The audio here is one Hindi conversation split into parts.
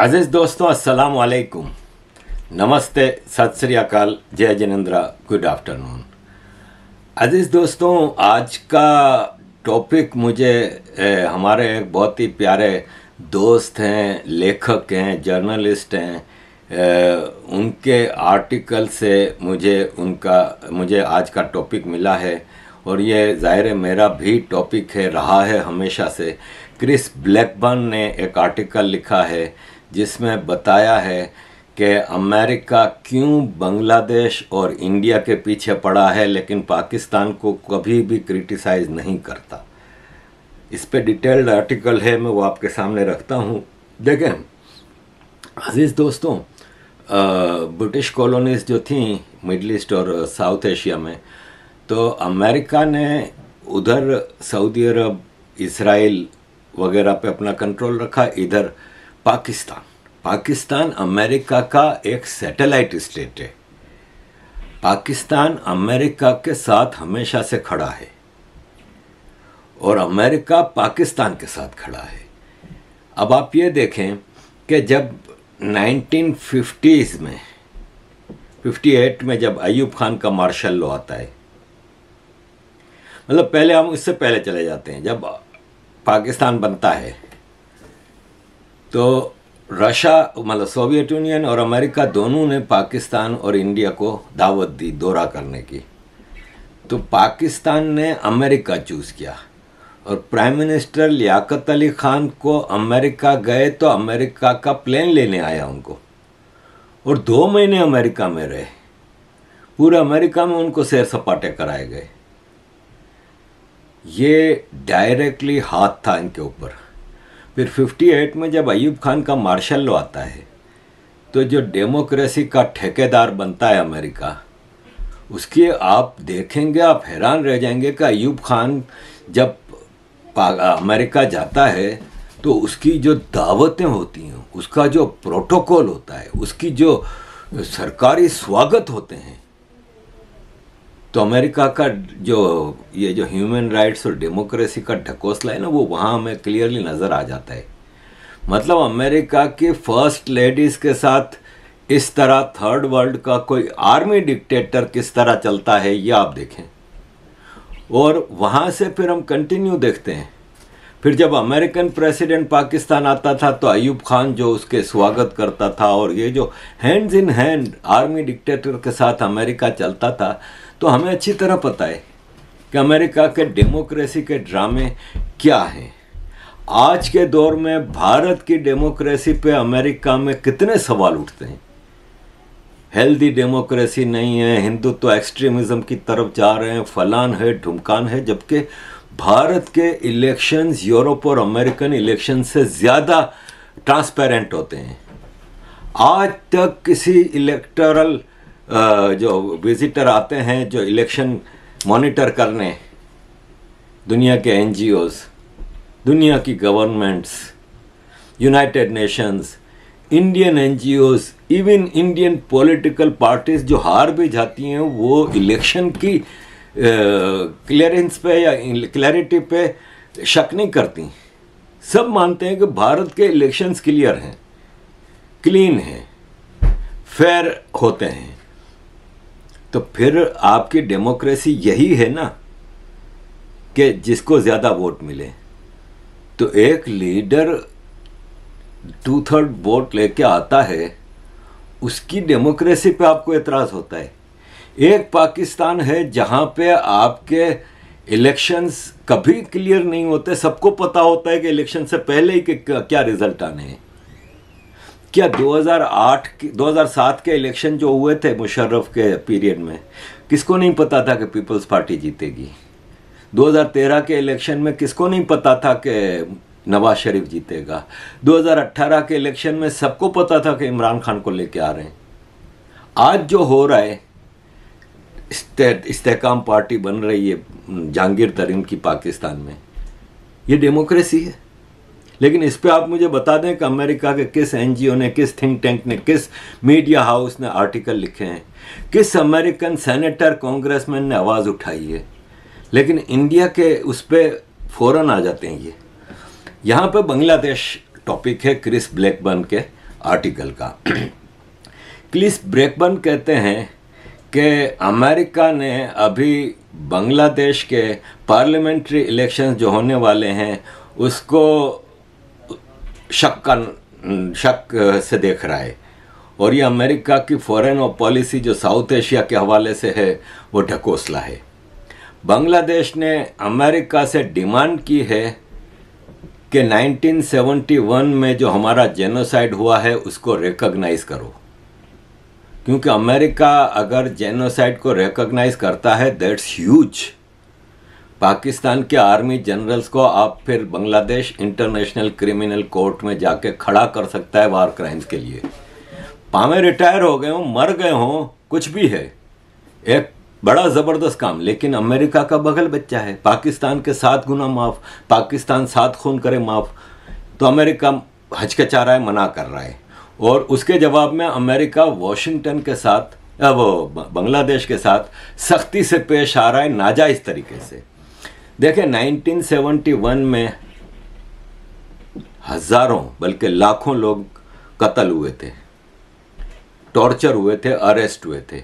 अजीज दोस्तों, अस्सलाम वालेकुम, नमस्ते, सत श्री अकाल, जय जिनेंद्र, गुड आफ्टरनून। अजीज दोस्तों, आज का टॉपिक मुझे हमारे एक बहुत ही प्यारे दोस्त हैं, लेखक हैं, जर्नलिस्ट हैं, उनके आर्टिकल से मुझे आज का टॉपिक मिला है और ये ज़ाहिर है मेरा भी टॉपिक रहा है हमेशा से। क्रिस ब्लैकबर्न ने एक आर्टिकल लिखा है जिसमें बताया है कि अमेरिका क्यों बांग्लादेश और इंडिया के पीछे पड़ा है लेकिन पाकिस्तान को कभी भी क्रिटिसाइज़ नहीं करता। इस पे डिटेल्ड आर्टिकल है, मैं वो आपके सामने रखता हूँ। देखें अजीज़ दोस्तों, ब्रिटिश कॉलोनीज़ जो थी मिडल ईस्ट और साउथ एशिया में, तो अमेरिका ने उधर सऊदी अरब, इसराइल वगैरह पे अपना कंट्रोल रखा। इधर पाकिस्तान अमेरिका का एक सैटेलाइट स्टेट है। पाकिस्तान अमेरिका के साथ हमेशा से खड़ा है और अमेरिका पाकिस्तान के साथ खड़ा है। अब आप ये देखें कि जब 1950s में 58 में जब अयूब खान का मार्शल लॉ आता है, मतलब पहले हम इससे पहले चले जाते हैं। जब पाकिस्तान बनता है तो रशिया, मतलब सोवियत यूनियन और अमेरिका दोनों ने पाकिस्तान और इंडिया को दावत दी दौरा करने की। तो पाकिस्तान ने अमेरिका चूज़ किया और प्राइम मिनिस्टर लियाकत अली खान को अमेरिका गए तो अमेरिका का प्लेन लेने आया उनको, और 2 महीने अमेरिका में रहे। पूरे अमेरिका में उनको सैर सपाटे कराए गए। ये डायरेक्टली हाथ था इनके ऊपर। फिर 58 में जब अयूब खान का मार्शल लॉ आता है तो जो डेमोक्रेसी का ठेकेदार बनता है अमेरिका, उसकी आप देखेंगे, आप हैरान रह जाएंगे कि अयूब खान जब अमेरिका जाता है तो उसकी जो दावतें होती हैं, उसका जो प्रोटोकॉल होता है, उसकी जो सरकारी स्वागत होते हैं, तो अमेरिका का जो ह्यूमन राइट्स और डेमोक्रेसी का ढकोसला है ना, वो वहाँ हमें क्लियरली नज़र आ जाता है। मतलब अमेरिका की फर्स्ट लेडीज़ के साथ इस तरह थर्ड वर्ल्ड का कोई आर्मी डिक्टेटर किस तरह चलता है, ये आप देखें। और वहाँ से फिर हम कंटिन्यू देखते हैं। फिर जब अमेरिकन प्रेसिडेंट पाकिस्तान आता था तो अयूब खान जो उसके स्वागत करता था, और ये जो hands in hand army dictator के साथ अमेरिका चलता था, तो हमें अच्छी तरह पता है कि अमेरिका के डेमोक्रेसी के ड्रामे क्या हैं। आज के दौर में भारत की डेमोक्रेसी पे अमेरिका में कितने सवाल उठते हैं। हेल्दी डेमोक्रेसी नहीं है, हिंदुत्व एक्सट्रीमिज्म की तरफ जा रहे हैं, फलान है, ढुमकान है, जबकि भारत के इलेक्शंस यूरोप और अमेरिकन इलेक्शन से ज़्यादा ट्रांसपेरेंट होते हैं। आज तक किसी इलेक्टोरल जो विजिटर आते हैं, जो इलेक्शन मॉनिटर करने, दुनिया के एनजीओज, दुनिया की governments, United Nations, Indian NGOs, even Indian political parties जो हार भी जाती हैं, वो इलेक्शन की क्लियरेंस पे या क्लैरिटी पे शक नहीं करती। सब मानते हैं कि भारत के इलेक्शंस क्लियर हैं, क्लीन हैं, फेयर होते हैं। तो फिर आपकी डेमोक्रेसी यही है ना कि जिसको ज़्यादा वोट मिले। तो एक लीडर 2/3 वोट लेके आता है, उसकी डेमोक्रेसी पे आपको एतराज़ होता है। एक पाकिस्तान है जहाँ पे आपके इलेक्शंस कभी क्लियर नहीं होते, सबको पता होता है कि इलेक्शन से पहले ही क्या रिजल्ट आने हैं। क्या 2007 के इलेक्शन जो हुए थे मुशर्रफ के पीरियड में, किसको नहीं पता था कि पीपल्स पार्टी जीतेगी? 2013 के इलेक्शन में किसको नहीं पता था कि नवाज शरीफ जीतेगा? 2018 के इलेक्शन में सबको पता था कि इमरान खान को लेके आ रहे हैं। आज जो हो रहा है, इस्तेहकाम पार्टी बन रही है जहांगीर तरीन की पाकिस्तान में, ये डेमोक्रेसी है। लेकिन इस पे आप मुझे बता दें कि अमेरिका के किस एनजीओ ने, किस थिंक टैंक ने, किस मीडिया हाउस ने आर्टिकल लिखे हैं, किस अमेरिकन सेनेटर, कांग्रेसमैन ने आवाज़ उठाई है। लेकिन इंडिया के उस पर फ़ौरन आ जाते हैं। ये यहाँ पे बांग्लादेश टॉपिक है क्रिस ब्लैकबर्न के आर्टिकल का। क्रिस ब्रैकबर्न कहते हैं कि अमेरिका ने अभी बांग्लादेश के पार्लियामेंट्री इलेक्शंस जो होने वाले हैं उसको शक से देख रहा है, और ये अमेरिका की फॉरेन पॉलिसी जो साउथ एशिया के हवाले से है वो ढकोसला है। बांग्लादेश ने अमेरिका से डिमांड की है कि 1971 में जो हमारा जेनोसाइड हुआ है उसको रिकॉग्नाइज करो, क्योंकि अमेरिका अगर जेनोसाइड को रिकॉग्नाइज करता है दैट्स ह्यूज। पाकिस्तान के आर्मी जनरल्स को आप फिर बांग्लादेश इंटरनेशनल क्रिमिनल कोर्ट में जाके खड़ा कर सकता है वार क्राइम्स के लिए। पावे रिटायर हो गए हों, मर गए हों, कुछ भी है, एक बड़ा ज़बरदस्त काम। लेकिन अमेरिका का बगल बच्चा है, पाकिस्तान के 7 गुना माफ़, पाकिस्तान 7 खून करे माफ़, तो अमेरिका हचकचा रहा है, मना कर रहा है। और उसके जवाब में अमेरिका वॉशिंगटन के साथ वो बांग्लादेश के साथ सख्ती से पेश आ रहा है, नाजायज़ तरीके से। देखें 1971 में हज़ारों बल्कि लाखों लोग कत्ल हुए थे, टॉर्चर हुए थे, अरेस्ट हुए थे।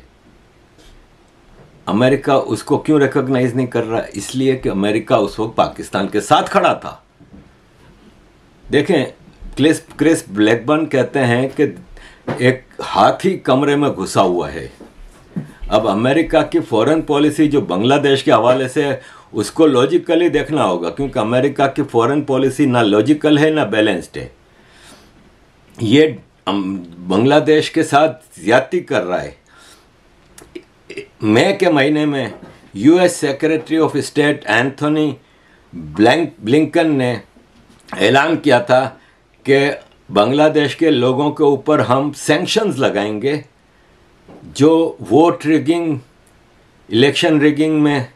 अमेरिका उसको क्यों रिकॉग्नाइज नहीं कर रहा? इसलिए कि अमेरिका उस वक्त पाकिस्तान के साथ खड़ा था। देखें क्रिस ब्रैकबर्न कहते हैं कि एक हाथी कमरे में घुसा हुआ है। अब अमेरिका की फॉरेन पॉलिसी जो बांग्लादेश के हवाले से है उसको लॉजिकली देखना होगा, क्योंकि अमेरिका की फॉरेन पॉलिसी ना लॉजिकल है ना बैलेंस्ड है। ये बांग्लादेश के साथ ज्यादती कर रहा है। मई के महीने में US secretary of state Anthony Blinken ने ऐलान किया था कि बांग्लादेश के लोगों के ऊपर हम सैंक्शंस लगाएंगे जो वोट रिगिंग, इलेक्शन रिगिंग में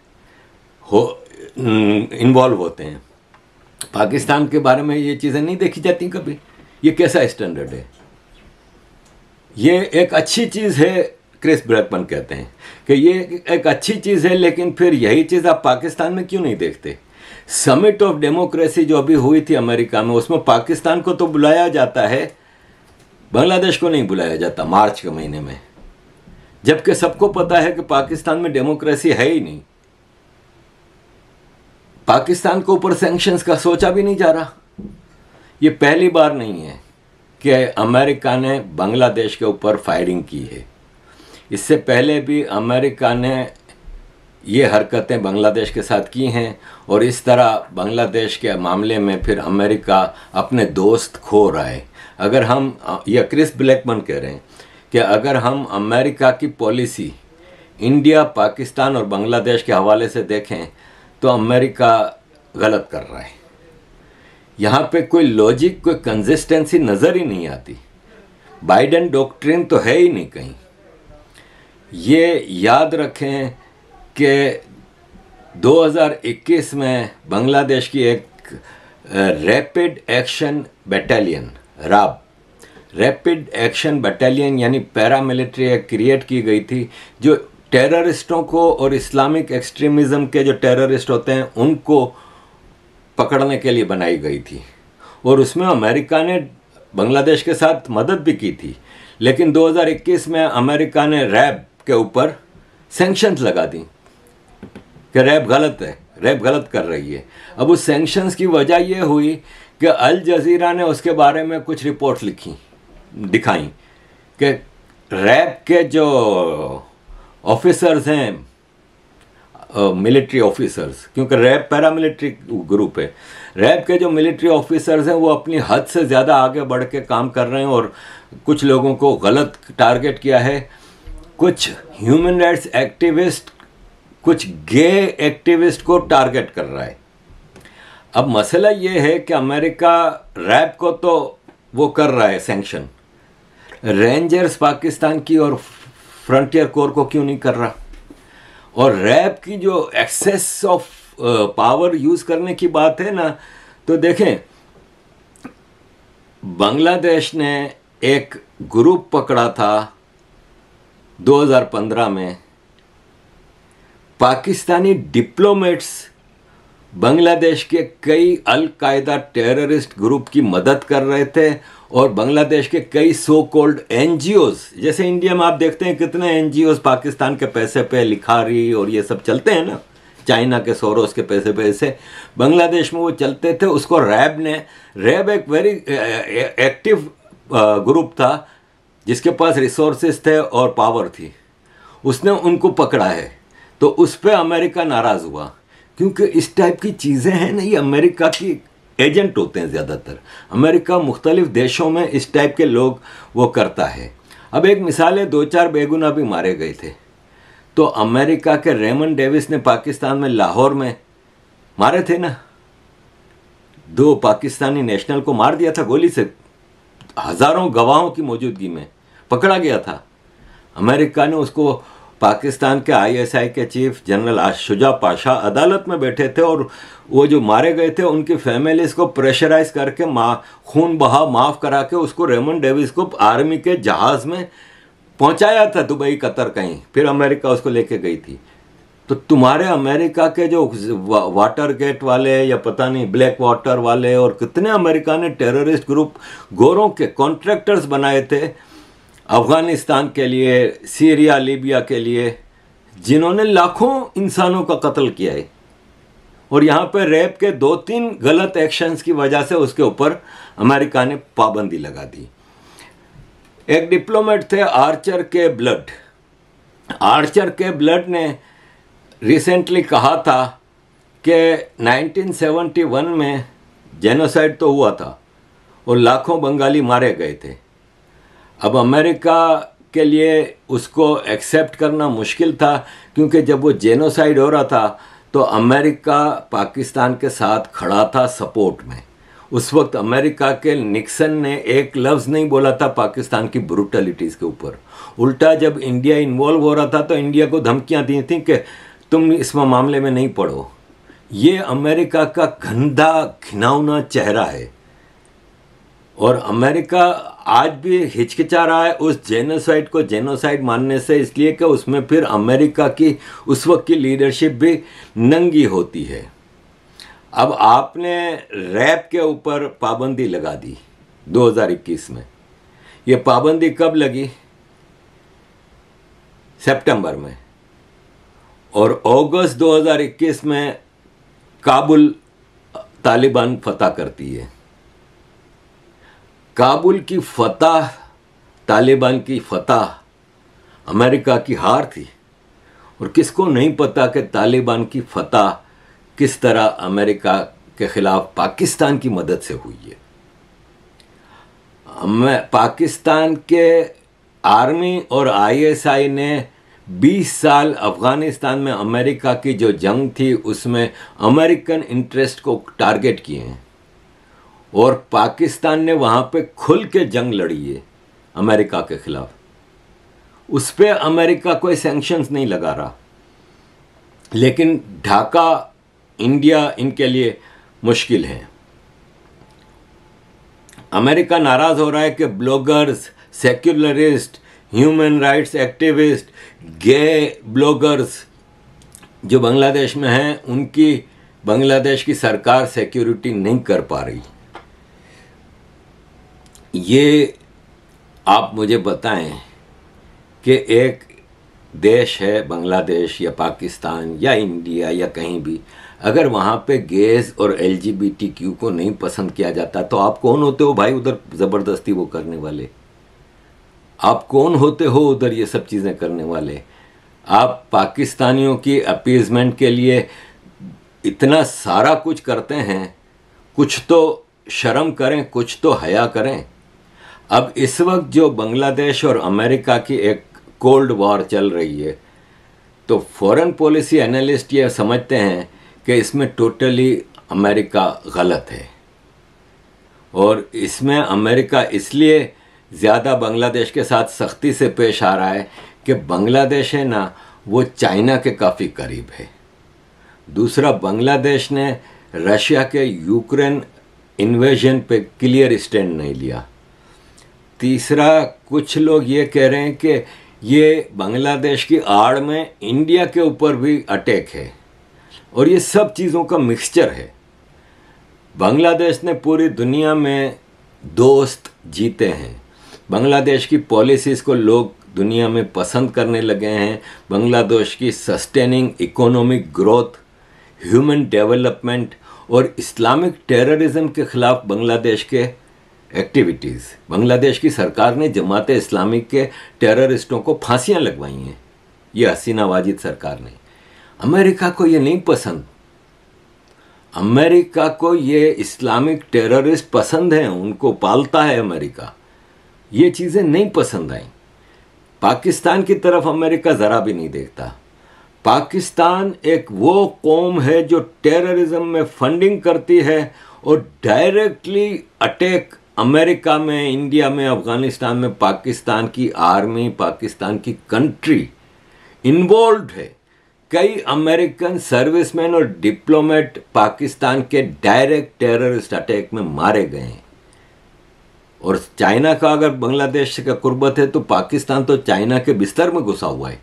इन्वॉल्व होते हैं। पाकिस्तान के बारे में ये चीज़ें नहीं देखी जाती कभी। ये कैसा स्टैंडर्ड है? ये एक अच्छी चीज़ है, क्रिस ब्रैकबर्न कहते हैं कि ये एक अच्छी चीज़ है, लेकिन फिर यही चीज़ आप पाकिस्तान में क्यों नहीं देखते? समिट ऑफ डेमोक्रेसी जो अभी हुई थी अमेरिका में, उसमें पाकिस्तान को तो बुलाया जाता है, बांग्लादेश को नहीं बुलाया जाता मार्च के महीने में, जबकि सबको पता है कि पाकिस्तान में डेमोक्रेसी है ही नहीं। पाकिस्तान के ऊपर सैंक्शंस का सोचा भी नहीं जा रहा। ये पहली बार नहीं है कि अमेरिका ने बांग्लादेश के ऊपर फायरिंग की है। इससे पहले भी अमेरिका ने ये हरकतें बांग्लादेश के साथ की हैं, और इस तरह बांग्लादेश के मामले में फिर अमेरिका अपने दोस्त खो रहा है। अगर हम, यह क्रिस ब्रैकबर्न कह रहे हैं कि अगर हम अमेरिका की पॉलिसी इंडिया, पाकिस्तान और बांग्लादेश के हवाले से देखें तो अमेरिका गलत कर रहा है। यहाँ पे कोई लॉजिक, कोई कंसिस्टेंसी नज़र ही नहीं आती। बाइडेन डॉक्ट्रिन तो है ही नहीं कहीं। ये याद रखें कि 2021 में बांग्लादेश की एक rapid action battalion rapid action battalion यानी पैरामिलिट्री क्रिएट की गई थी, जो टेररिस्टों को और इस्लामिक एक्सट्रीमिज़म के जो टेररिस्ट होते हैं उनको पकड़ने के लिए बनाई गई थी। और उसमें अमेरिका ने बांग्लादेश के साथ मदद भी की थी। लेकिन 2021 में अमेरिका ने रैब के ऊपर सैंक्शंस लगा दी कि रैब गलत है, रैब गलत कर रही है। अब उस सैंक्शंस की वजह यह हुई कि अल जजीरा ने उसके बारे में कुछ रिपोर्ट दिखाई कि रैब के जो ऑफिसर्स हैं, मिलिट्री ऑफिसर्स, क्योंकि रैब पैरामिलिट्री ग्रुप है, रैब के जो मिलिट्री ऑफिसर्स हैं वो अपनी हद से ज़्यादा आगे बढ़ के काम कर रहे हैं और कुछ लोगों को गलत टारगेट किया है। कुछ ह्यूमन राइट्स एक्टिविस्ट, कुछ गे एक्टिविस्ट को टारगेट कर रहा है। अब मसला ये है कि अमेरिका रैब को तो वो कर रहा है सैंक्शन, रेंजर्स पाकिस्तान की और फ्रंटियर कोर को क्यों नहीं कर रहा? और रैब की जो एक्सेस ऑफ पावर यूज़ करने की बात है ना, तो देखें बांग्लादेश ने एक ग्रुप पकड़ा था 2015 में, पाकिस्तानी डिप्लोमेट्स बांग्लादेश के कई अल कायदा टेररिस्ट ग्रुप की मदद कर रहे थे और बांग्लादेश के कई सो कॉल्ड एनजीओज, जैसे इंडिया में आप देखते हैं कितने एनजीओज पाकिस्तान के पैसे पे लिखारी और ये सब चलते हैं ना, चाइना के सोरोस के पैसे पे, ऐसे बांग्लादेश में वो चलते थे। उसको रैब एक वेरी एक्टिव ग्रुप था जिसके पास रिसोर्सेज थे और पावर थी, उसने उनको पकड़ा है। तो उस पर अमेरिका नाराज़ हुआ क्योंकि इस टाइप की चीज़ें हैं ना, ये अमेरिका की एजेंट होते हैं ज़्यादातर। अमेरिका मुख्तलिफ देशों में इस टाइप के लोग वो करता है। अब एक मिसाल है, 2-4 बेगुनाह भी मारे गए थे। तो अमेरिका के रेमन डेविस ने पाकिस्तान में लाहौर में मारे थे ना, 2 पाकिस्तानी नेशनल को मार दिया था गोली से, हज़ारों गवाहों की मौजूदगी में पकड़ा गया था। अमेरिका ने उसको, पाकिस्तान के आईएसआई के चीफ जनरल शुजा पाशा अदालत में बैठे थे और वो जो मारे गए थे उनकी फैमिलीज को प्रेशराइज करके खून बहा माफ़ करा के उसको रेमन डेविस को आर्मी के जहाज़ में पहुंचाया था, दुबई कतर कहीं, फिर अमेरिका उसको लेके गई थी। तो तुम्हारे अमेरिका के जो वाटर गेट वाले या पता नहीं ब्लैक वाटर वाले और कितने अमेरिका ने टेररिस्ट ग्रुप गोरों के कॉन्ट्रैक्टर्स बनाए थे अफगानिस्तान के लिए, सीरिया लीबिया के लिए, जिन्होंने लाखों इंसानों का कत्ल किया है। और यहाँ पे रैप के 2-3 गलत एक्शंस की वजह से उसके ऊपर अमेरिका ने पाबंदी लगा दी। एक डिप्लोमेट थे आर्चर के ब्लड, आर्चर के ब्लड ने रिसेंटली कहा था कि 1971 में जेनोसाइड तो हुआ था और लाखों बंगाली मारे गए थे। अब अमेरिका के लिए उसको एक्सेप्ट करना मुश्किल था क्योंकि जब वो जेनोसाइड हो रहा था तो अमेरिका पाकिस्तान के साथ खड़ा था सपोर्ट में। उस वक्त अमेरिका के निक्सन ने एक लफ्ज़ नहीं बोला था पाकिस्तान की ब्रूटलिटीज़ के ऊपर। उल्टा जब इंडिया इन्वॉल्व हो रहा था तो इंडिया को धमकियां दी थी कि तुम इस मामले में नहीं पड़ो। ये अमेरिका का गंदा घिनौना चेहरा है और अमेरिका आज भी हिचकिचा रहा है उस जेनोसाइड को जेनोसाइड मानने से, इसलिए कि उसमें फिर अमेरिका की उस वक्त की लीडरशिप भी नंगी होती है। अब आपने रैप के ऊपर पाबंदी लगा दी 2021 में। ये पाबंदी कब लगी? सितंबर में। और अगस्त 2021 में काबुल तालिबान फतह करती है। काबुल की फतह, तालिबान की फतह अमेरिका की हार थी। और किसको नहीं पता कि तालिबान की फतह किस तरह अमेरिका के खिलाफ पाकिस्तान की मदद से हुई है। पाकिस्तान के आर्मी और आईएसआई ने 20 साल अफगानिस्तान में अमेरिका की जो जंग थी उसमें अमेरिकन इंटरेस्ट को टारगेट किए हैं और पाकिस्तान ने वहाँ पे खुल के जंग लड़ी है अमेरिका के खिलाफ। उस पर अमेरिका कोई सैंक्शंस नहीं लगा रहा, लेकिन ढाका इंडिया इनके लिए मुश्किल है। अमेरिका नाराज़ हो रहा है कि bloggers, secularist, human rights activist, gay bloggers जो बांग्लादेश में हैं उनकी बांग्लादेश की सरकार सिक्योरिटी नहीं कर पा रही। ये आप मुझे बताएं कि एक देश है बांग्लादेश या पाकिस्तान या इंडिया या कहीं भी, अगर वहाँ पे गेज और LGBTQ को नहीं पसंद किया जाता तो आप कौन होते हो भाई उधर ज़बरदस्ती वो करने वाले? आप कौन होते हो उधर ये सब चीज़ें करने वाले? आप पाकिस्तानियों की अपीजमेंट के लिए इतना सारा कुछ करते हैं, कुछ तो शर्म करें, कुछ तो हया करें। अब इस वक्त जो बांग्लादेश और अमेरिका की एक कोल्ड वॉर चल रही है, तो फॉरेन पॉलिसी एनालिस्ट ये समझते हैं कि इसमें टोटली अमेरिका गलत है और इसमें अमेरिका इसलिए ज़्यादा बांग्लादेश के साथ सख्ती से पेश आ रहा है कि बांग्लादेश है ना वो चाइना के काफ़ी करीब है। दूसरा, बांग्लादेश ने रशिया के यूक्रेन इन्वेजन पे क्लियर स्टैंड नहीं लिया। तीसरा, कुछ लोग ये कह रहे हैं कि ये बांग्लादेश की आड़ में इंडिया के ऊपर भी अटैक है। और ये सब चीज़ों का मिक्सचर है। बांग्लादेश ने पूरी दुनिया में दोस्त जीते हैं। बांग्लादेश की पॉलिसीज़ को लोग दुनिया में पसंद करने लगे हैं। बांग्लादेश की sustaining economic growth, human development और इस्लामिक टेररिज्म के खिलाफ बांग्लादेश के एक्टिविटीज़। बांग्लादेश की सरकार ने जमात इस्लामी के टेररिस्टों को फांसियां लगवाई हैं, ये हसीना वाजिद सरकार ने। अमेरिका को ये नहीं पसंद। अमेरिका को ये इस्लामिक टेररिस्ट पसंद हैं, उनको पालता है अमेरिका। ये चीज़ें नहीं पसंद आई। पाकिस्तान की तरफ अमेरिका ज़रा भी नहीं देखता। पाकिस्तान एक वो कौम है जो टेररिज्म में फंडिंग करती है और डायरेक्टली अटैक अमेरिका में, इंडिया में, अफगानिस्तान में पाकिस्तान की आर्मी, पाकिस्तान की कंट्री इन्वॉल्व है। कई अमेरिकन सर्विसमैन और डिप्लोमेट पाकिस्तान के डायरेक्ट टेररिस्ट अटैक में मारे गए हैं। और चाइना का अगर बांग्लादेश का कुर्बत है तो पाकिस्तान तो चाइना के बिस्तर में घुसा हुआ है।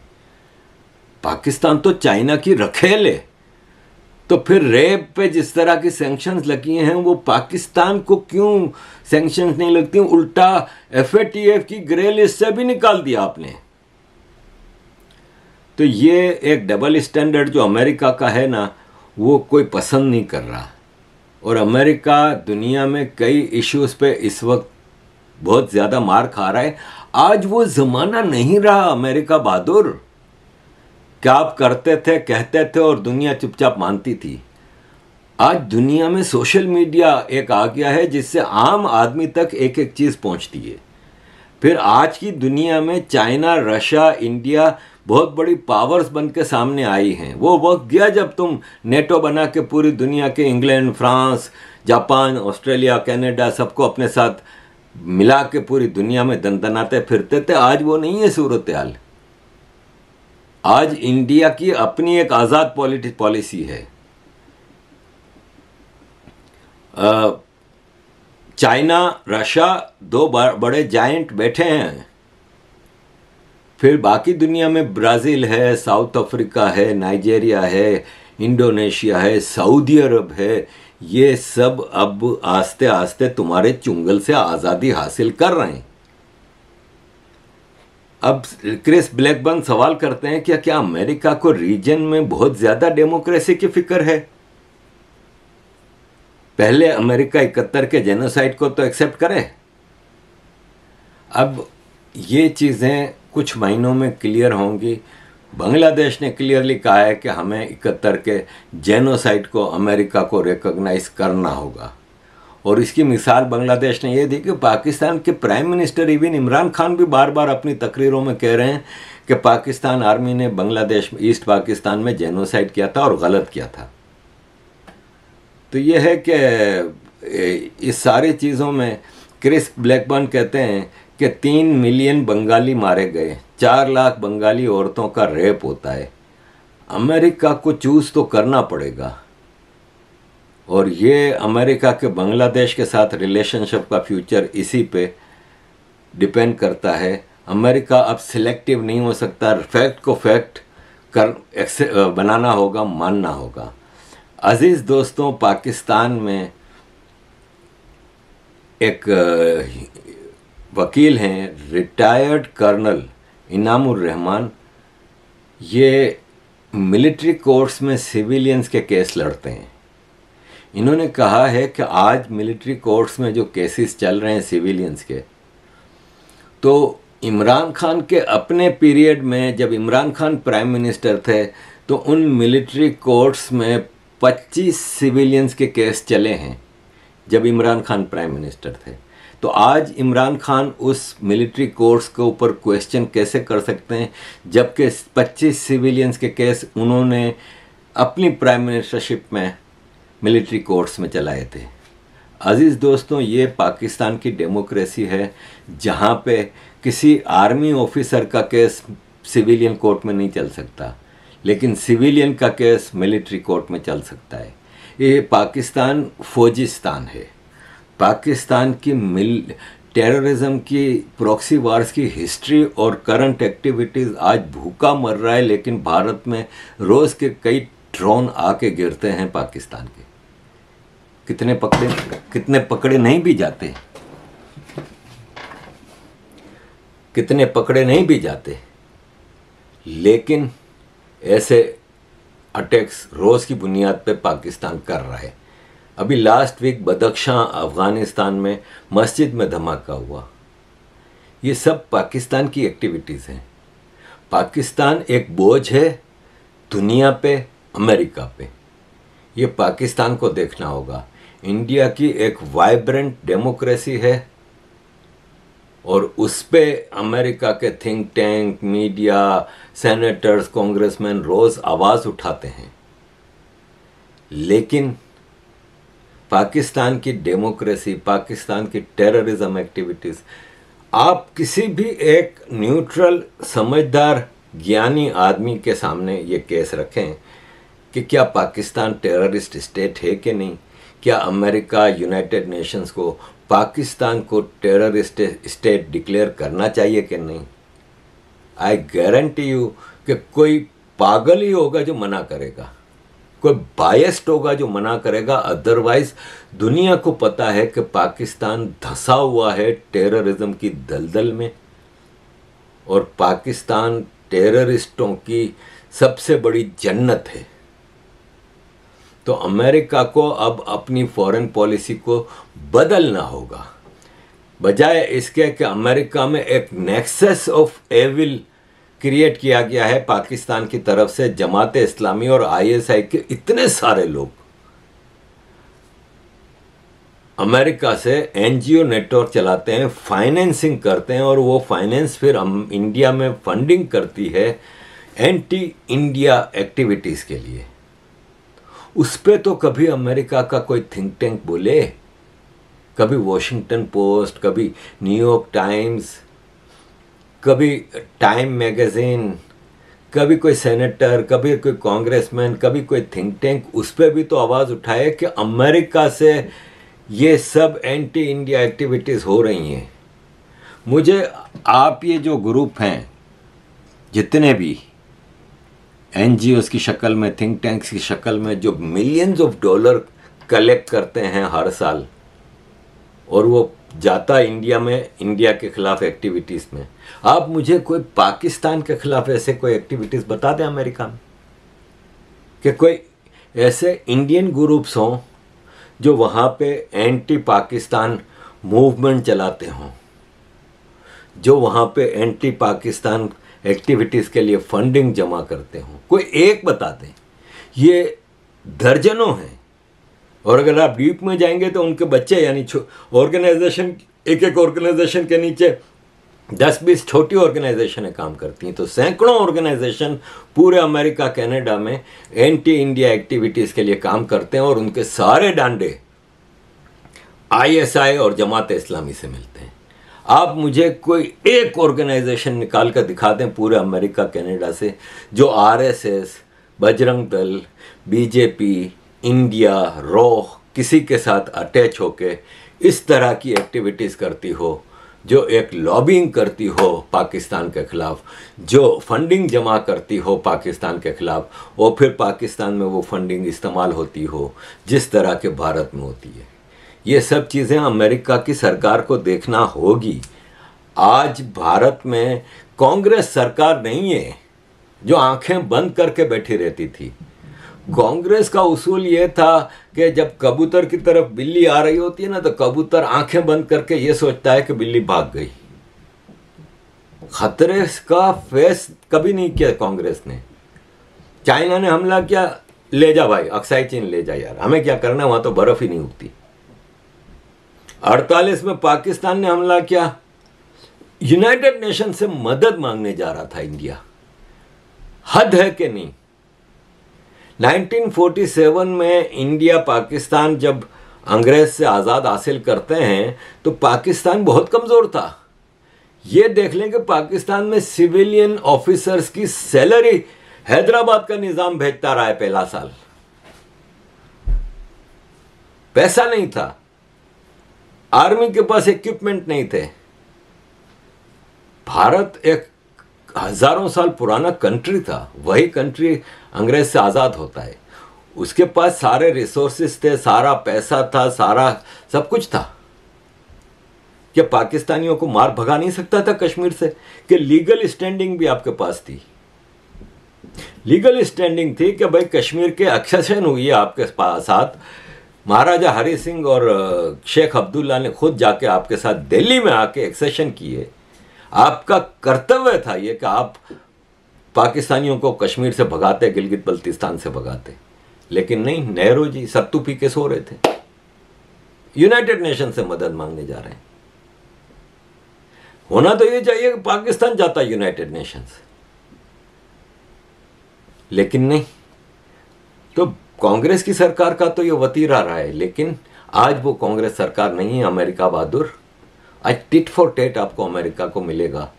पाकिस्तान तो चाइना की रखेल है। तो फिर रेप पे जिस तरह की सैंक्शंस लगी हैं वो पाकिस्तान को क्यों सैंक्शंस नहीं लगती? उल्टा FATF की ग्रे लिस्ट से भी निकाल दिया आपने। तो ये एक डबल स्टैंडर्ड जो अमेरिका का है ना, वो कोई पसंद नहीं कर रहा। और अमेरिका दुनिया में कई इश्यूज पे इस वक्त बहुत ज़्यादा मार खा रहा है। आज वो ज़माना नहीं रहा अमेरिका बहादुर, क्या आप करते थे, कहते थे और दुनिया चुपचाप मानती थी। आज दुनिया में सोशल मीडिया एक आ गया है जिससे आम आदमी तक एक एक चीज़ पहुंचती है। फिर आज की दुनिया में चाइना, रशिया, इंडिया बहुत बड़ी पावर्स बन के सामने आई हैं। वो वक्त गया जब तुम नेटो बना के पूरी दुनिया के England, France, Japan, Australia, Canada सबको अपने साथ मिला के पूरी दुनिया में दनदनाते फिरते थे। आज वो नहीं है सूरत हाल। आज इंडिया की अपनी एक आज़ाद पॉलिसी है। चाइना, रशिया दो बड़े जायंट बैठे हैं। फिर बाकी दुनिया में ब्राज़ील है, साउथ अफ्रीका है, नाइजीरिया है, इंडोनेशिया है, सऊदी अरब है। ये सब अब आस्ते आस्ते तुम्हारे चुंगल से आज़ादी हासिल कर रहे हैं। अब क्रिस ब्लैकबर्न सवाल करते हैं कि क्या अमेरिका को रीजन में बहुत ज़्यादा डेमोक्रेसी की फिक्र है? पहले अमेरिका 71 के जेनोसाइड को तो एक्सेप्ट करे। अब ये चीज़ें कुछ महीनों में क्लियर होंगी। बांग्लादेश ने क्लियरली कहा है कि हमें 71 के जेनोसाइड को अमेरिका को रिकॉग्नाइज करना होगा। और इसकी मिसाल बांग्लादेश ने यह दी कि पाकिस्तान के prime minister even Imran Khan भी बार बार अपनी तकरीरों में कह रहे हैं कि पाकिस्तान आर्मी ने बांग्लादेश, ईस्ट पाकिस्तान में जेनोसाइड किया था और गलत किया था। तो यह है कि इस सारी चीज़ों में क्रिस ब्लैकबर्न कहते हैं कि 3 मिलियन बंगाली मारे गए, 4 लाख बंगाली औरतों का रेप होता है। अमेरिका को चूज तो करना पड़ेगा। और ये अमेरिका के बांग्लादेश के साथ रिलेशनशिप का फ्यूचर इसी पे डिपेंड करता है। अमेरिका अब सिलेक्टिव नहीं हो सकता। फैक्ट को फैक्ट बनाना होगा, मानना होगा। अजीज़ दोस्तों, पाकिस्तान में एक वकील हैं, रिटायर्ड कर्नल इनामुर रहमान। ये मिलिट्री कोर्ट्स में सिविलियंस के केस लड़ते हैं। इन्होंने कहा है कि आज मिलिट्री कोर्ट्स में जो केसेस चल रहे हैं सिविलियंस के, तो इमरान खान के अपने पीरियड में जब इमरान खान प्राइम मिनिस्टर थे तो उन मिलिट्री कोर्ट्स में 25 सिविलियंस के केस चले हैं जब इमरान खान प्राइम मिनिस्टर थे। तो आज इमरान खान उस मिलिट्री कोर्ट्स के ऊपर क्वेश्चन कैसे कर सकते हैं जबकि 25 सिविलियंस के केस उन्होंने अपनी प्राइम मिनिस्टरशिप में मिलिट्री कोर्ट्स में चलाए थे। अजीज़ दोस्तों, ये पाकिस्तान की डेमोक्रेसी है जहाँ पे किसी आर्मी ऑफिसर का केस सिविलियन कोर्ट में नहीं चल सकता, लेकिन सिविलियन का केस मिलिट्री कोर्ट में चल सकता है। ये पाकिस्तान फौजिस्तान है। पाकिस्तान की टेररिज्म की, प्रॉक्सी वार्स की हिस्ट्री और करंट एक्टिविटीज़ आज भूखा मर रहा है, लेकिन भारत में रोज़ के कई ड्रोन आके गिरते हैं पाकिस्तान के, कितने पकड़े नहीं भी जाते, कितने पकड़े नहीं भी जाते, लेकिन ऐसे अटैक्स रोज की बुनियाद पे पाकिस्तान कर रहा है। अभी लास्ट वीक बदख्शां अफगानिस्तान में मस्जिद में धमाका हुआ। ये सब पाकिस्तान की एक्टिविटीज़ हैं। पाकिस्तान एक बोझ है दुनिया पे, अमेरिका पे। ये पाकिस्तान को देखना होगा। इंडिया की एक वाइब्रेंट डेमोक्रेसी है और उस पे अमेरिका के think tank, media, senators, congressman रोज़ आवाज़ उठाते हैं। लेकिन पाकिस्तान की डेमोक्रेसी, पाकिस्तान की टेररिज्म एक्टिविटीज़, आप किसी भी एक न्यूट्रल, समझदार, ज्ञानी आदमी के सामने ये केस रखें कि क्या पाकिस्तान टेररिस्ट स्टेट है कि नहीं, क्या अमेरिका, यूनाइटेड नेशंस को पाकिस्तान को टेररिस्ट स्टेट डिक्लेयर करना चाहिए कि नहीं, आई गारंटी यू कि कोई पागल ही होगा जो मना करेगा, कोई बायस्ड होगा जो मना करेगा। अदरवाइज दुनिया को पता है कि पाकिस्तान धंसा हुआ है टेररिज्म की दलदल में और पाकिस्तान टेररिस्टों की सबसे बड़ी जन्नत है। तो अमेरिका को अब अपनी फॉरेन पॉलिसी को बदलना होगा। बजाय इसके कि अमेरिका में एक नेक्सस ऑफ एविल क्रिएट किया गया है पाकिस्तान की तरफ से, जमात इस्लामी और आईएसआई के इतने सारे लोग अमेरिका से एनजीओ नेटवर्क चलाते हैं, फाइनेंसिंग करते हैं और वो फाइनेंस फिर इंडिया में फंडिंग करती है एंटी इंडिया एक्टिविटीज़ के लिए। उस पे तो कभी अमेरिका का कोई थिंक टैंक बोले, कभी वॉशिंगटन पोस्ट, कभी न्यूयॉर्क टाइम्स, कभी टाइम मैगजीन, कभी कोई सेनेटर, कभी कोई कांग्रेसमैन, कभी कोई थिंक टैंक उस पर भी तो आवाज़ उठाए कि अमेरिका से ये सब एंटी इंडिया एक्टिविटीज़ हो रही हैं। मुझे आप ये जो ग्रुप हैं, जितने भी एनजीओस की शक्ल में, थिंक टैंक्स की शक्ल में, जो मिलियंस ऑफ डॉलर कलेक्ट करते हैं हर साल और वो जाता इंडिया में, इंडिया के खिलाफ एक्टिविटीज़ में, आप मुझे कोई पाकिस्तान के खिलाफ ऐसे कोई एक्टिविटीज़ बता दें अमेरिका में कि कोई ऐसे इंडियन ग्रुप्स हों जो वहाँ पे एंटी पाकिस्तान मूवमेंट चलाते हों, जो वहाँ पे एंटी पाकिस्तान एक्टिविटीज़ के लिए फंडिंग जमा करते हों। कोई एक बता दें। ये दर्जनों हैं और अगर आप डीप में जाएंगे तो उनके बच्चे, यानी ऑर्गेनाइजेशन, एक एक ऑर्गेनाइजेशन के नीचे 10-20 छोटी ऑर्गेनाइजेशनें काम करती हैं। तो सैकड़ों ऑर्गेनाइजेशन पूरे अमेरिका, कनाडा में एंटी इंडिया एक्टिविटीज़ के लिए काम करते हैं और उनके सारे डांडे आईएसआई और जमात इस्लामी से मिलते हैं। आप मुझे कोई एक ऑर्गेनाइजेशन निकाल कर दिखा दें पूरे अमेरिका, कनाडा से, जो RSS, Bajrang Dal, BJP, India, raw किसी के साथ अटैच होके इस तरह की एक्टिविटीज़ करती हो, जो एक लॉबिंग करती हो पाकिस्तान के खिलाफ, जो फंडिंग जमा करती हो पाकिस्तान के खिलाफ और फिर पाकिस्तान में वो फंडिंग इस्तेमाल होती हो जिस तरह के भारत में होती है। ये सब चीज़ें अमेरिका की सरकार को देखना होगी। आज भारत में कांग्रेस सरकार नहीं है जो आंखें बंद करके बैठी रहती थी। कांग्रेस का उसूल ये था कि जब कबूतर की तरफ बिल्ली आ रही होती है ना, तो कबूतर आंखें बंद करके ये सोचता है कि बिल्ली भाग गई। खतरे का फेस कभी नहीं किया कांग्रेस ने। चाइना ने हमला किया, ले जा भाई, अक्साई चीन ले जा यार, हमें क्या करना, वहां तो बर्फ ही नहीं उगती। 48 में पाकिस्तान ने हमला किया, यूनाइटेड नेशन से मदद मांगने जा रहा था इंडिया। हद है कि नहीं। 1947 में इंडिया पाकिस्तान जब अंग्रेज से आज़ाद हासिल करते हैं तो पाकिस्तान बहुत कमज़ोर था। ये देख लें कि पाकिस्तान में सिविलियन ऑफिसर्स की सैलरी हैदराबाद का निज़ाम भेजता रहा है पहला साल। पैसा नहीं था, आर्मी के पास इक्विपमेंट नहीं थे। भारत एक हजारों साल पुराना कंट्री था, वही कंट्री अंग्रेज से आज़ाद होता है। उसके पास सारे रिसोर्सेस थे, सारा पैसा था, सारा सब कुछ था। क्या पाकिस्तानियों को मार भगा नहीं सकता था कश्मीर से? कि लीगल स्टैंडिंग भी आपके पास थी। लीगल स्टैंडिंग थी कि भाई कश्मीर के एक्सेशन हुई है आपके साथ। महाराजा हरि सिंह और शेख अब्दुल्ला ने खुद जाके आपके साथ दिल्ली में आके एक्सेशन किए। आपका कर्तव्य था ये कि आप पाकिस्तानियों को कश्मीर से भगाते, गिलगित बल्तिस्तान से भगाते। लेकिन नहीं, नेहरू जी सत्तू पी के सो रहे थे, यूनाइटेड नेशन से मदद मांगने जा रहे हैं। होना तो ये चाहिए कि पाकिस्तान जाता यूनाइटेड नेशंस, लेकिन नहीं। तो कांग्रेस की सरकार का तो ये वतीरा रहा है, लेकिन आज वो कांग्रेस सरकार नहीं है। अमेरिका बहादुर, आज टिट फॉर टेट आपको अमेरिका को मिलेगा।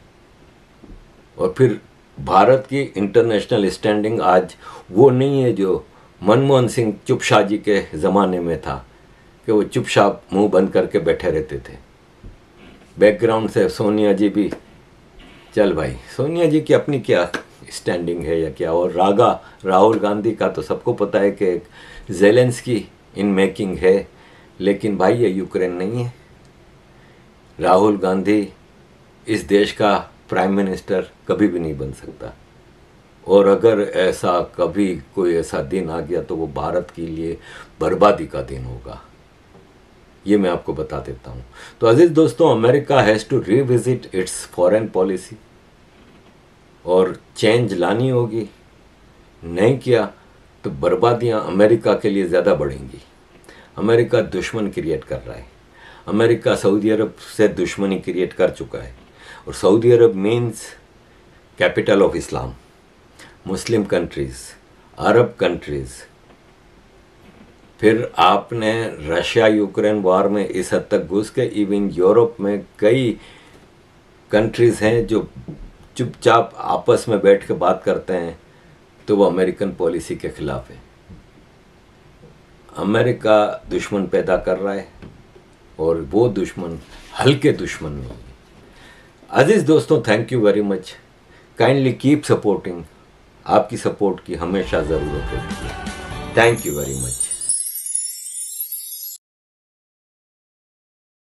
और फिर भारत की इंटरनेशनल स्टैंडिंग आज वो नहीं है जो मनमोहन सिंह चुपशाह जी के ज़माने में था, कि वो चुपचाप मुंह बंद करके बैठे रहते थे। बैकग्राउंड से सोनिया जी भी, चल भाई सोनिया जी की अपनी क्या स्टैंडिंग है या क्या। और राहुल गांधी का तो सबको पता है कि ज़ेलेंस्की इन मेकिंग है, लेकिन भाई ये यूक्रेन नहीं है। राहुल गांधी इस देश का प्राइम मिनिस्टर कभी भी नहीं बन सकता। और अगर ऐसा कभी कोई ऐसा दिन आ गया तो वो भारत के लिए बर्बादी का दिन होगा, ये मैं आपको बता देता हूँ। तो अजीज दोस्तों, America has to revisit its foreign policy और चेंज लानी होगी। नहीं किया तो बर्बादियाँ अमेरिका के लिए ज़्यादा बढ़ेंगी। अमेरिका दुश्मन क्रिएट कर रहा है। अमेरिका सऊदी अरब से दुश्मनी क्रिएट कर चुका है। और Saudi Arab means capital of Islam, Muslim countries, Arab countries. फिर आपने रशिया यूक्रेन वॉर में इस हद तक घुस के इवन यूरोप में कई कंट्रीज़ हैं जो चुपचाप आपस में बैठ के बात करते हैं, तो वो अमेरिकन पॉलिसी के खिलाफ है। अमेरिका दुश्मन पैदा कर रहा है और वो दुश्मन हल्के दुश्मन नहीं है। अजीज दोस्तों, thank you very much. Kindly keep supporting. आपकी सपोर्ट की हमेशा ज़रूरत होती है। Thank you very much.